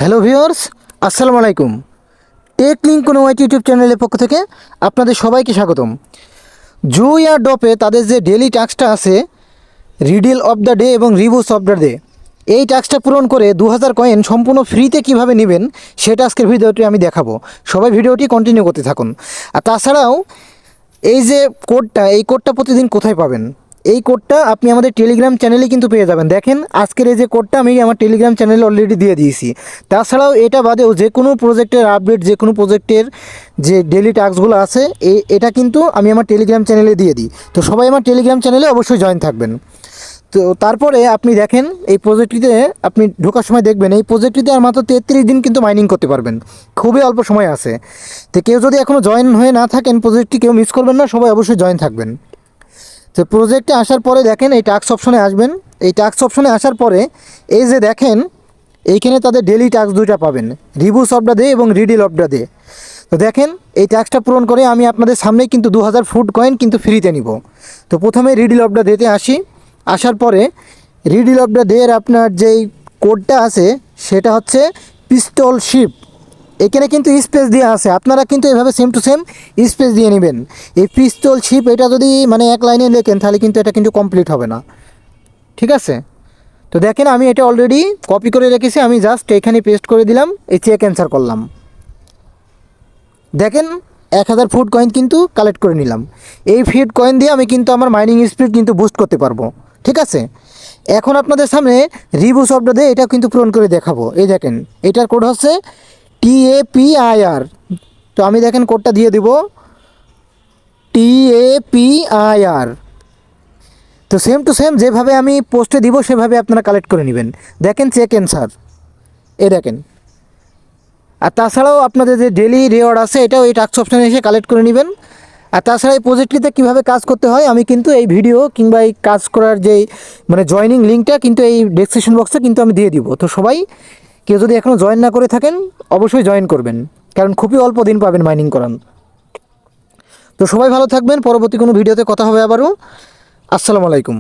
Hello viewers, আসসালামু আলাইকুম। Take link কোনো ওয়াইটি ইউটিউব চ্যানেলের পক্ষ থেকে আপনাদের সবাইকে স্বাগতম। জুই আর ডপে তাদের যে ডেলি টাস্কটা আছে, রিডিল অফ দ্য ডে এবং রিভিউস অফ দ্য ডে, এই টাস্কটা পূরণ করে 2000 কয়েন সম্পূর্ণ ফ্রিতে কিভাবে নেবেন সেটা আজকের ভিডিওটি আমি দেখাবো। সবাই ভিডিওটি কন্টিনিউ করতে থাকুন। আর তাছাড়াও এই যে কোডটা, এই কোডটা প্রতিদিন কোথায় পাবেন? এই কোডটা আপনি আমাদের টেলিগ্রাম চ্যানেলে কিন্তু পেয়ে যাবেন। দেখেন, আজকের এই যে কোডটা আমি আমার টেলিগ্রাম চ্যানেলে অলরেডি দিয়ে দিয়েছি। তাছাড়াও এটা বাদেও যে কোনো প্রজেক্টের আপডেট, যে কোনো প্রজেক্টের যে ডেলি টাস্কগুলো আছে, এটা কিন্তু আমি আমার টেলিগ্রাম চ্যানেলে দিয়ে দিই। তো সবাই আমার টেলিগ্রাম চ্যানেলে অবশ্যই জয়েন থাকবেন। তো তারপরে আপনি দেখেন, এই প্রজেক্টটিতে আপনি ঢোকার সময় দেখবেন এই প্রজেক্টটিতে আর মাত্র 33 দিন কিন্তু মাইনিং করতে পারবেন। খুবই অল্প সময় আছে। তো কেউ যদি এখনও জয়েন হয়ে না থাকেন, প্রজেক্টটি কেউ মিস করবেন না, সবাই অবশ্যই জয়েন থাকবেন। তো প্রজেক্টে আসার পরে দেখেন এই টাস্ক অপশনে আসবেন। এই টাস্ক অপশনে আসার পরে এই যে দেখেন, এইখানে তাদের ডেলি টাস্ক দুইটা পাবেন, রিভিউস অফ দ্য ডে এবং রিডিল অফ দ্য ডে। তো দেখেন, এই টাস্কটা পূরণ করে আমি আপনাদের সামনে কিন্তু 2000 ফুড কয়েন কিন্তু ফ্রিতে নিব। তো প্রথমে রিডিল অফ দ্য ডেতে আসি। আসার পরে রিডিল অফ দ্য ডের আপনার যেই কোডটা আছে সেটা হচ্ছে পিস্তল শিপ। এখানে কিন্তু স্পেস দেওয়া আছে, আপনারা কিন্তু এভাবে সেম টু সেম স্পেস দিয়ে নেবেন। এই পিস্তল শিপ এটা যদি মানে এক লাইনে লেখেন তাহলে কিন্তু এটা কিন্তু কমপ্লিট হবে না, ঠিক আছে? তো দেখেন, আমি এটা অলরেডি কপি করে রেখেছি, আমি জাস্ট এখানে পেস্ট করে দিলাম, এই চেক অ্যান্সার করলাম। দেখেন, 1000 ফুড কয়েন কিন্তু কালেক্ট করে নিলাম। এই ফুড কয়েন দিয়ে আমি কিন্তু আমার মাইনিং স্পিড কিন্তু বুস্ট করতে পারবো, ঠিক আছে? এখন আপনাদের সামনে রিভিউস অফ দ্য ডে এটা কিন্তু পূরণ করে দেখাবো। এই দেখেন, এটার কোড হচ্ছে TAPIR। তো আমি দেখেন কোডটা দিয়ে দিব, TAPIR। তো সেম টু সেম যেভাবে আমি পোস্টে দিব সেভাবে আপনারা কালেক্ট করে নেবেন। দেখেন, চেক অ্যান্সার, এ দেখেন। আর তাছাড়াও আপনাদের যে ডেলি রিওয়ার্ড আছে এটাও এই টাস্ক অপশানে এসে কালেক্ট করে নেবেন। আর তাছাড়া এই প্রজেক্টটিতে কীভাবে কাজ করতে হয় আমি কিন্তু এই ভিডিও কিংবা এই কাজ করার যেই মানে জয়নিং লিঙ্কটা কিন্তু এই ডেসক্রিপশন বক্সে কিন্তু আমি দিয়ে দিব। তো সবাই কেউ যদি এখনও জয়েন না করে থাকেন অবশ্যই জয়েন করবেন, কারণ খুবই অল্প দিন পাবেন মাইনিং করান। তো সবাই ভালো থাকবেন, পরবর্তী কোনো ভিডিওতে কথা হবে আবারও। আসসালামু আলাইকুম।